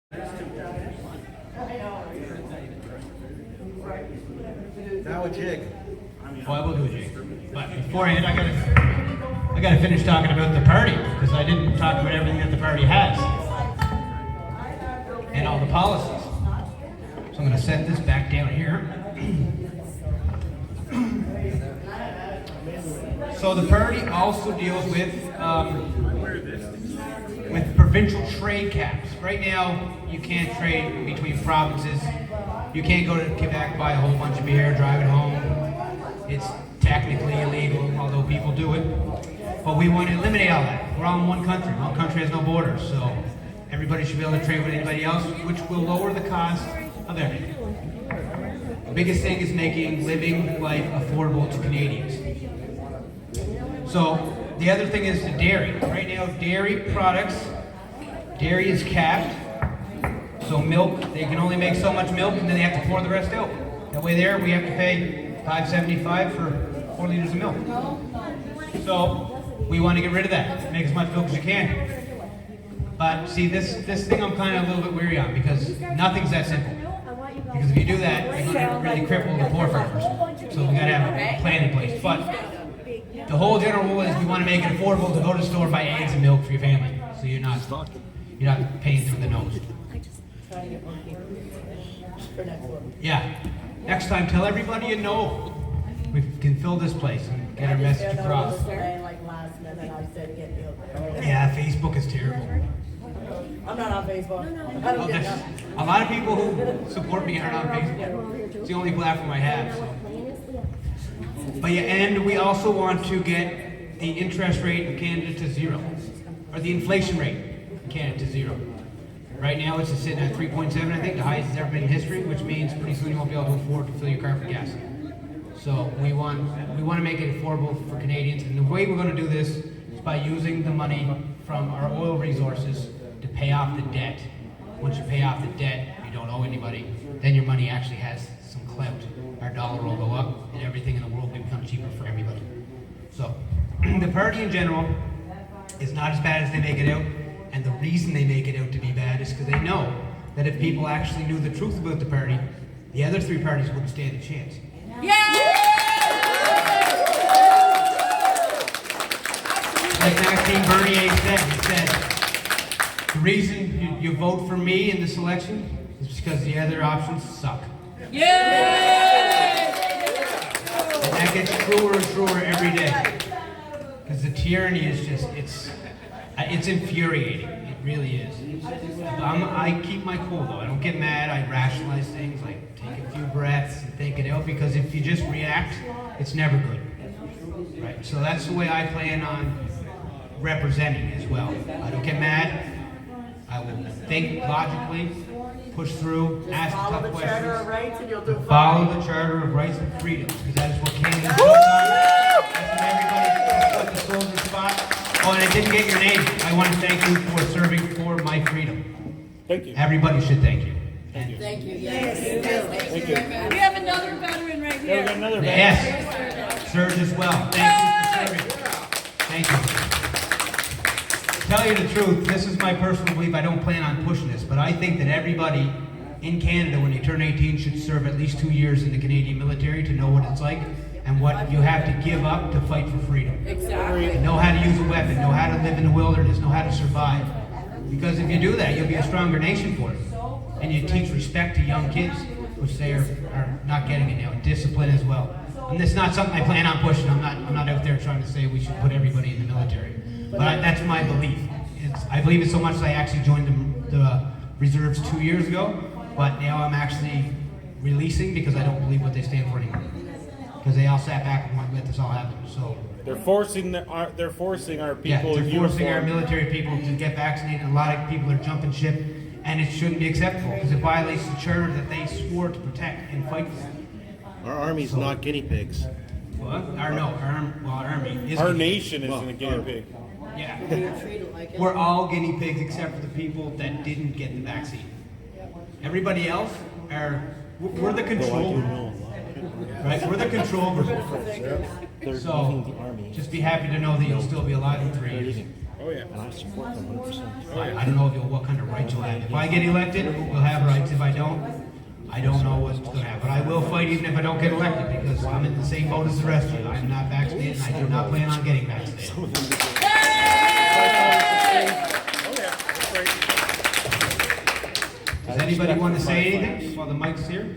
Now a jig. Well, I will do a jig. But beforehand, I gotta finish talking about the party, because I didn't talk about everything that the party has. And all the policies. So I'm gonna set this back down here. So the party also deals with provincial trade caps. Right now, you can't trade between provinces. You can't go to Quebec, buy a whole bunch of beer, drive it home. It's technically illegal, although people do it. But we want to eliminate all that. We're all in one country. One country has no borders, so everybody should be able to trade with anybody else, which will lower the cost of everything. The biggest thing is making living life affordable to Canadians. So the other thing is the dairy. Right now, dairy products, dairy is capped. So milk, they can only make so much milk, and then they have to pour the rest out. That way there, we have to pay $5.75 for 4 liters of milk. So we want to get rid of that. Make as much milk as you can. But see, this thing I'm kind of a little bit weary on, because nothing's that simple. Because if you do that, you're going to really cripple the poor farmers. So we got to have a plan in place. But the whole general rule is we want to make it affordable to go to the store and buy eggs and milk for your family. So you're not paying through the nose. Yeah. Next time, tell everybody you know. We can fill this place and get our message across. Yeah, Facebook is terrible. I'm not on Facebook. I don't get nothing. A lot of people who support me aren't on Facebook. It's the only platform I have. So. But yeah, and we also want to get the interest rate in Canada to zero, or the inflation rate in Canada to zero. Right now it's sitting at 3.7, I think, the highest it's ever been in history, which means pretty soon you won't be able to afford to fill your car for gas. So we want to make it affordable for Canadians, and the way we're going to do this is by using the money from our oil resources to pay off the debt. Once you pay off the debt, you don't owe anybody, then your money actually has some clout. Our dollar will go up, and everything in the world will become cheaper for everybody. So the party in general is not as bad as they make it out. And the reason they make it out to be bad is because they know that if people actually knew the truth about the party, the other three parties wouldn't stand a chance. Like Maxime Bernier said, he said, the reason you vote for me in this election is because the other options suck. And that gets truer and truer every day. Because the tyranny is just, it's infuriating. It really is. I keep my cool though. I don't get mad. I rationalize things, like take a few breaths and think it out, because if you just react, it's never good. Right? So that's the way I plan on representing as well. I don't get mad. I will think logically, push through, ask tough questions. Follow the Charter of Rights and Freedoms, because that is what Canada's built on. That's what everybody put the souls in spot. Oh, and I didn't get your name. I want to thank you for serving for my freedom. Thank you. Everybody should thank you. Thank you. Yes. Thank you. We have another veteran right here. We got another Yes, served as well. Thank you for serving. Thank you. To tell you the truth, this is my personal belief. I don't plan on pushing this, but I think that everybody in Canada, when they turn 18, should serve at least 2 years in the Canadian military to know what it's like and what you have to give up to fight for freedom. Exactly. Know how to use a weapon, know how to live in the wilderness, know how to survive. Because if you do that, you'll be a stronger nation for it. And you teach respect to young kids, which they are not getting it now, and discipline as well. And it's not something I plan on pushing. I'm not out there trying to say we should put everybody in the military. But that's my belief. I believe it so much that I actually joined the reserves 2 years ago, but now I'm actually releasing because I don't believe what they stand for anymore. Because they all sat back and let this all happen. So They're forcing our people. yeah, they're in forcing our uniform. military people to get vaccinated. And a lot of people are jumping ship, and it shouldn't be acceptable because it violates the charter that they swore to protect and fight for. Our army's not guinea pigs. What? Our army is Our guinea nation is in a guinea pig. pig. Yeah. We're all guinea pigs except for the people that didn't get the vaccine. Everybody else we're the control group. Right? We're the control group. They're So eating the army. just be happy to know that you'll still be alive in 3 years. Oh yeah. And I support them 100%. I don't know what kind of rights you'll have. If I get elected, you'll have rights. If I don't know what's going to happen. But I will fight even if I don't get elected because I'm in the same boat as the rest of you. I'm not vaccinated and I do not plan on getting vaccinated. Oh yeah. That's right. Does anybody want to say anything while the mic's here?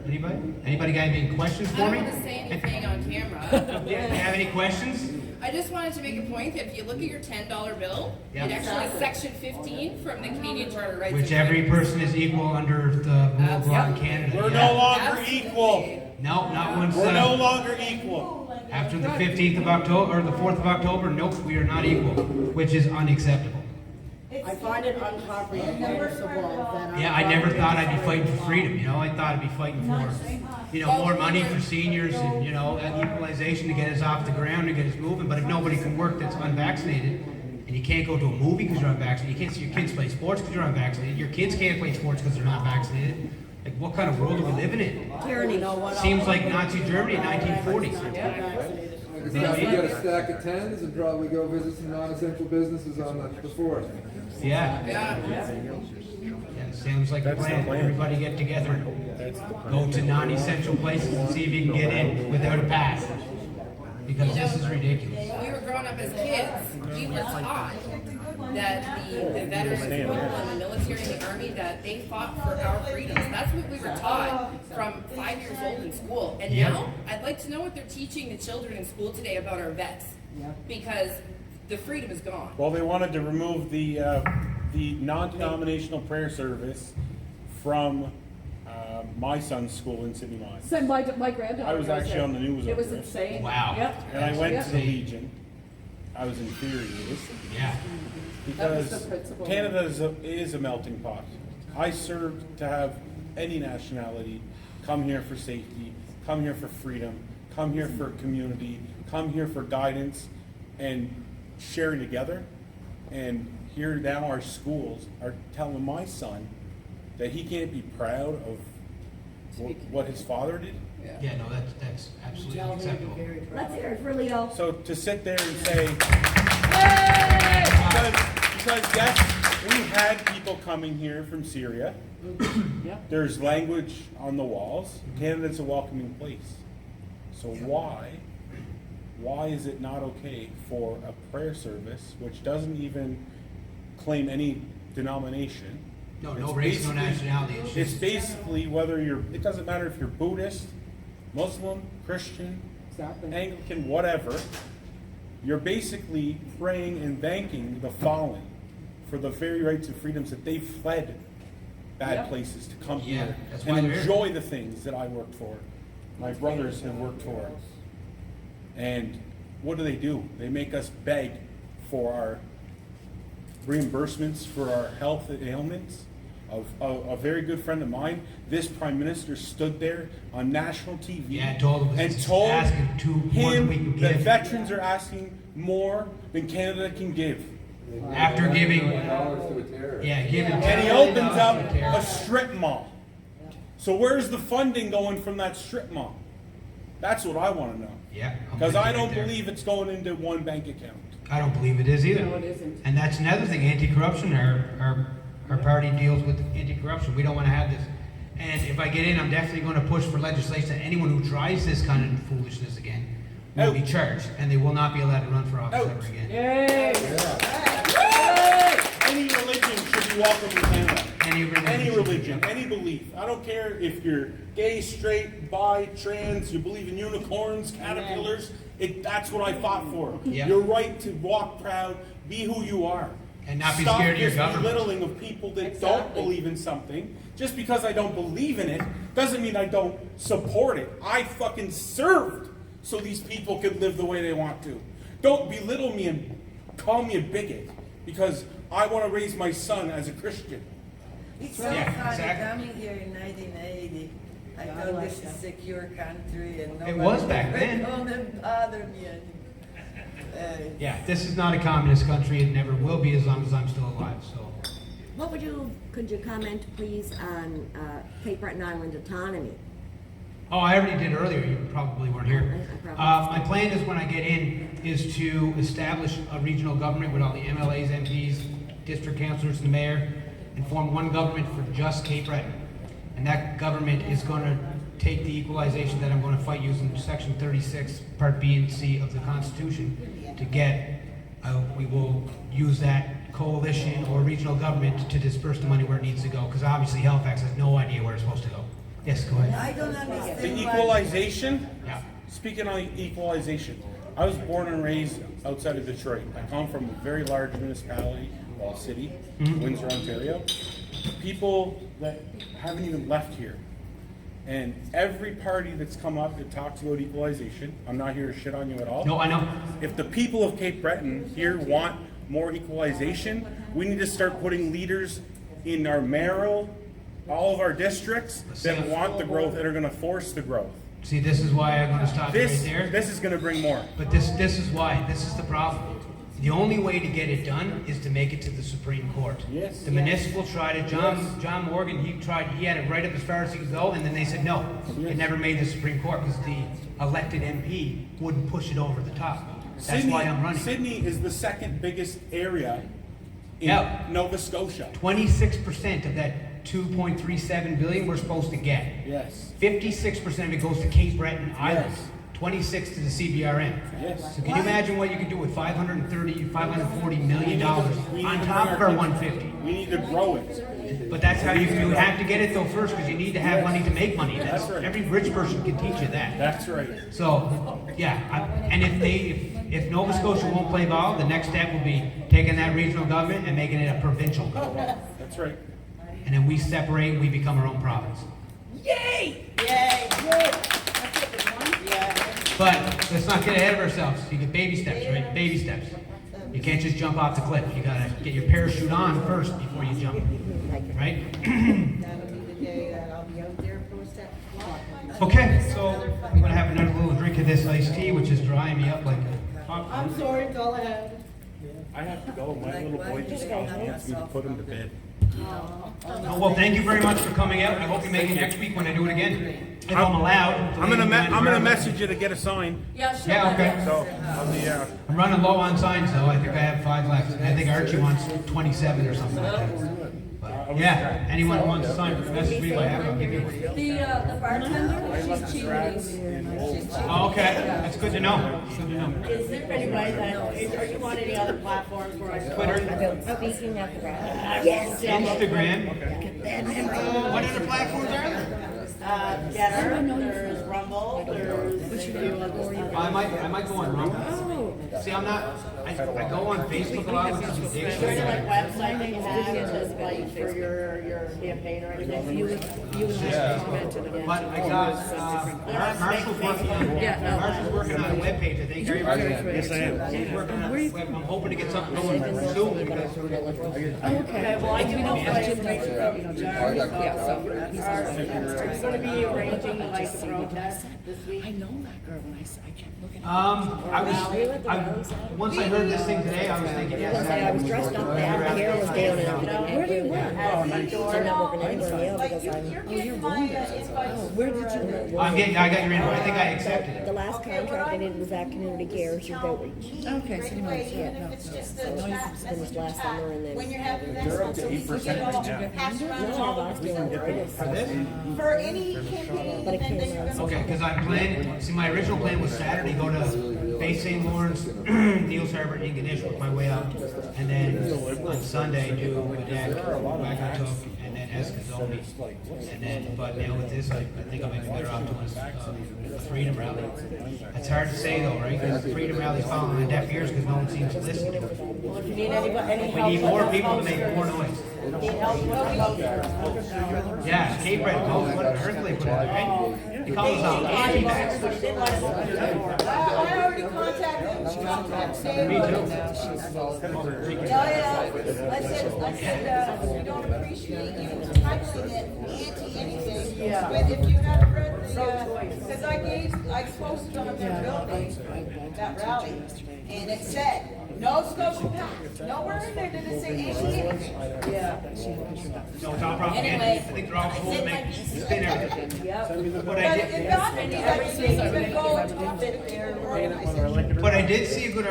Anybody? Anybody got any questions I for don't me? want to say anything on camera. Do you have any questions? I just wanted to make a point that if you look at your $10 bill, Yeah. it actually has Section 15 from the Canadian Charter of Rights. Which and every Freedoms. person is equal under the rule of law in Canada. We're Yeah. no longer Absolutely. equal. No, not once. We're no longer equal. After the 15th of October or the 4th of October, nope, we are not equal, which is unacceptable. I find it incomprehensible that. Yeah, I never thought I'd be fighting for freedom. You know, I thought I'd be fighting for, more money for seniors and that equalization to get us off the ground to get us moving. But if nobody can work that's unvaccinated, and you can't go to a movie because you're unvaccinated, you can't see your kids play sports because you're unvaccinated, your kids can't play sports because they're not vaccinated. Like, what kind of world are we living in? Tyranny. Seems like Nazi Germany in 1940s. It's time to get a stack of tens and probably go visit some non-essential businesses on the 4th. Yeah. Yeah. Yeah, sounds like a That's the plan. plan. Everybody get together, That's the plan. go to non-essential places and see if you can get in without a pass. Because this is ridiculous. When we were growing up as kids, we were taught that the veterans and people in the military and the army, that they fought for our freedoms. That's what we were taught from 5 years old in school. And Yeah. now, I'd like to know what they're teaching the children in school today about our vets. Because the freedom is gone. Well, they wanted to remove the non-denominational prayer service from my son's school in Sydney Mines. So my granddaughter. I was goes actually there. on the news It over was it. insane. Wow. Yep. And I went to the Yep. Legion. I was infuriated Yeah. because That was the principle. Canada is a melting pot. I served to have any nationality come here for safety, come here for freedom, come here for community, come here for guidance and sharing together. And here now our schools are telling my son that he can't be proud of what his father did. Yeah, no, that's absolutely unacceptable. Let's hear it for Leo. So to sit there and say, because yes, we had people coming here from Syria. There's language on the walls. Canada's a welcoming place. So why is it not okay for a prayer service, which doesn't even claim any denomination? No It's race, no basically- nationality. It's basically whether it doesn't matter if you're Buddhist, Muslim, Christian, Exactly. Anglican, whatever. You're basically praying and thanking the fallen for the very rights and freedoms that they fled bad Yep. places to come Yeah, here that's and why they're here. enjoy the things that I worked for, my brothers have worked for. And what do? They make us beg for our reimbursements for our health ailments. A very good friend of mine, this prime minister stood there on national TV Yeah, told him and it's told asking more than we can him that give. veterans are asking more than Canada can give. After giving, $1 to a terrorist. giving And he opens up a strip mall. So where's the funding going from that strip mall? That's what I want to know. Yeah. I'm Because with I you don't right there. believe it's going into one bank account. I don't believe it is either. No, it isn't. And that's another thing, anti-corruption, our party deals with anti-corruption. We don't want to have this. And if I get in, I'm definitely going to push for legislation that anyone who tries this kind of foolishness again will be Out. charged, and they will not be allowed to run for office Out. ever again. Yay! Any religion should be welcome in Canada. Any religion. religion, any belief. I don't care if you're gay, straight, bi, trans, you believe in unicorns, caterpillars. That's what I fought for. Yeah. Your right to walk proud, be who you are. And not be Stop scared of your this government. belittling of people that don't believe in something. Just because I don't believe in it doesn't mean I don't support it. I fucking served so these people could live the way they want to. Don't belittle me and call me a bigot because I want to raise my son as a Christian. It's so Yeah, funny exactly. coming here in 1980. I thought this is a secure country and nobody was back then. don't bother me anymore. Yeah, this is not a communist country. It never will be as long as I'm still alive. So, Could you comment please on Cape Breton Island autonomy? Oh, I already did earlier, you probably weren't here. My plan is when I get in, is to establish a regional government with all the MLAs, MPs, district councilors, and the mayor, and form one government for just Cape Breton. And that government is gonna take the equalization that I'm gonna fight using section 36, part B and C of the Constitution to get, we will use that coalition or regional government to disperse the money where it needs to go, because obviously Halifax has no idea where it's supposed to go. Yes, go ahead. I don't understand. The why- equalization, Yeah. speaking on equalization, I was born and raised outside of Detroit. I come from a very large municipality, well, city, Windsor, Ontario. People that haven't even left here. And every party that's come up that talks about equalization, I'm not here to shit on you at all. No, I know. If the people of Cape Breton here want more equalization, we need to start putting leaders in our mayoral, all of our districts that want the growth, that are gonna force the growth. See, this is why I'm gonna stop you right This there. is gonna bring more. But this is why, this is the problem. The only way to get it done is to make it to the Supreme Court. Yes. The municipal tried it, John Morgan, he had it right up as far as he could go, and then they said no. It never made the Supreme Court because the elected MP wouldn't push it over the top. That's why I'm running. Sydney is the second biggest area in Yeah. Nova Scotia. 26% of that 2.37 billion we're supposed to get. Yes. 56% of it goes to Cape Breton Island. Yes. 26 to the CBRN. Yes. So can you imagine what you could do with $540 million on top of our 150? We need to grow it. But that's how you have to get it though first, because you need to have money to make money. That's right. Every rich person can teach you that. That's right. So, yeah, and if Nova Scotia won't play ball, the next step will be taking that regional government and making it a provincial government. That's right. And then we separate, we become our own province. Yay! Yay. Yeah. But let's not get ahead of ourselves. You get baby steps, right? Baby steps. You can't just jump off the cliff. You gotta get your parachute on first before you jump, right? That'll be the day that I'll be out there for a step. Okay, so I'm gonna have another little drink of this iced tea, which is drying me up like a popcorn. I'm sorry, go ahead. I have to go. My little boy just wants me to put him to bed. Oh, well, thank you very much for coming out. I hope you make it next week when I do it again. If I'm allowed. I'm gonna message you to get a sign. Yeah, sure. Yeah, okay. So I'll be I'm running low on signs though. I think I have 5 left. I think Archie wants 27 or something like that. But, yeah, anyone who wants to sign, message me by I'll give you one. The bartender, she's cheating. Oh, okay, that's good to know. Good to know. Is there any way that, are you on any other platforms where I? Twitter, Speaking of the brand. Yes. Instagram. What other platforms are there? Getter, there's Rumble, there's a few others. I might go on Rumble. See, I'm not. I go on Facebook a lot with some Is there any like gigs. website that you have just like for your campaign or anything? You would commented again. But I got Marshall's working on. Marshall's working on a webpage. I think. Yes, I am. He's working on a web. I'm hoping to get something going soon because. Okay, well, I do know what information from Jerry, it's gonna be arranging like a protest this week. I know that girl when I kept looking. Once I heard this thing today, I was thinking, yes. I was dressed up, my hair was down and everything. Where do you work? I'm not working anywhere now because I'm. Oh, where did you work? I got your info. I think I accepted it. The last contract I did was at Community Care, youth outreach. Okay, so you know, yeah, no. So I know you finished last summer and then. They're up to 8% right now. For this? For any campaign, But I can't remember. Okay, because I'm planning, see, my original plan was Saturday, go to Bay St. Lawrence, Neils Harbor, and Ganesh, work my way up, and then on Sunday do Widak, Wacatook, and then Escazone. And then, but now with this, I think I might be better off doing a Freedom Rally. It's hard to say though, right? Because the Freedom Rally's falling on deaf ears because no one seems to listen to it. Well, if you need any help. We need more people to make more noise. Need help with the posters. Yeah, Cape Breton, what Hercules put out, right? They call us anti-vax. I already contacted Dave. Me too. I said, we don't appreciate you titling it anti-anything. But if you have read the, because I posted on their building, that rally, and it said, No Scotia Pact, nowhere in there did it say anything. Yeah. No, it's all propaganda. Anyway, I think they're all supposed to make, spin everything. Yep. But But I if did, not, then you even go and top it there. but I did see a good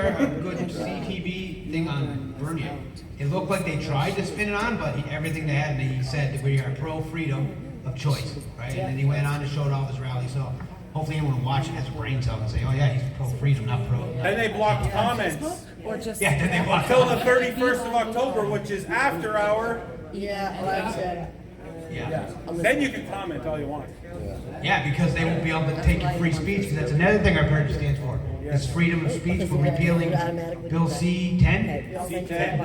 CTV thing on Bernier. It looked like they tried to spin it on, but everything they had, and he said that we are pro-freedom of choice, right? And then he went on to show it all his rally, so hopefully anyone watching has a brain cell and say, oh yeah, he's pro-freedom, not pro. Then they blocked comments Or just. Yeah, then they walk until the 31st of October, which is after our. Yeah, like I said. Yeah. Then you can comment all you want. Yeah, because they won't be able to take your free speech, because that's another thing our party stands for. Is freedom of speech. We're repealing Bill C-10.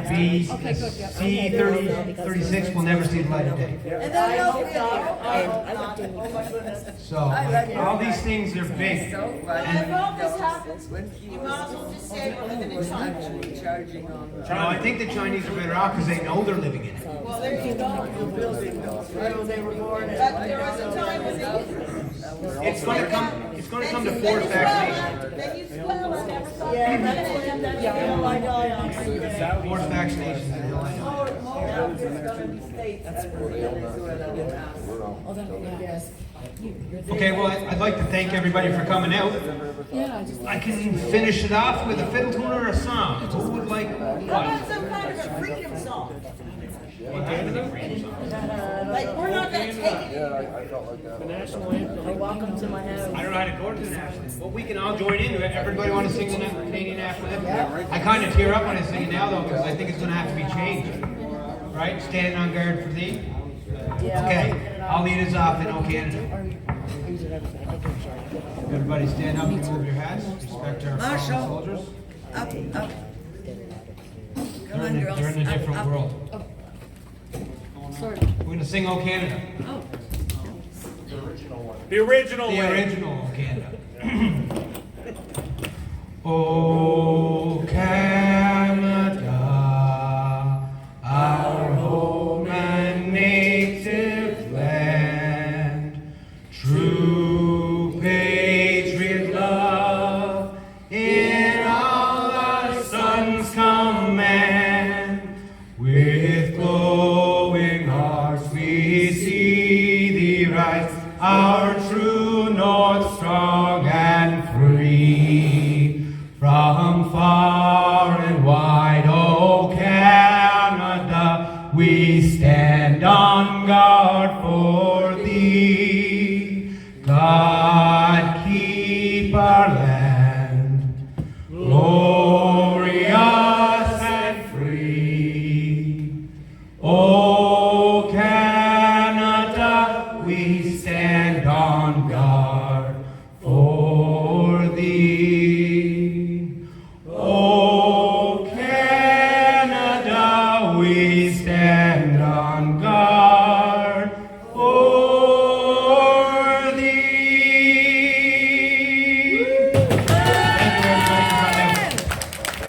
B, C-36 will never see the light of day. And then they'll be Oh my goodness. So, all these things are big. So And if And, all this happens, when he you might as well just say we're living in China. actually charging on the. no, I think the Chinese are better off because they know they're living in it. Well, there you go. Building those. Right, they were born in. But there was a time when they. It's gonna come to forced vaccination. Then you swell and never thought. Yeah, that's, yeah, oh, I know, I know. Forced vaccinations is all I know. Oh, that, yeah. Okay, well, I'd like to thank everybody for coming out. Yeah, I just. I can finish it off with a fiddle tune or a song. Who would like How what? about some kind of a freedom song? What kind of a freedom song? Like, we're not gonna take it. Yeah, I felt like that. Oh, welcome to my house. I don't know how to go to the national anthem. Well, we can all join in. Everybody want to sing the Canadian national anthem? I kind of tear up when I sing it now, though, because I think it's going to have to be changed. Right? Standing on guard for thee. Okay, I'll lead us off in O Canada. Everybody stand up and move your hats. Respect our fallen Marshall. soldiers. Up, up. Come They're on, in, girls. they're in a Up, different up. world. Sorry. We're going to sing O Canada. The original The way. original O Canada. O Canada, our home and native land, true patriot love in all our sons' command. With glowing hearts we see thee rise, our true north strong and free. From far and wide, O Canada, we stand on guard for thee. God keep our land glorious and free. O Canada, we stand on guard for thee. O Canada, we stand on guard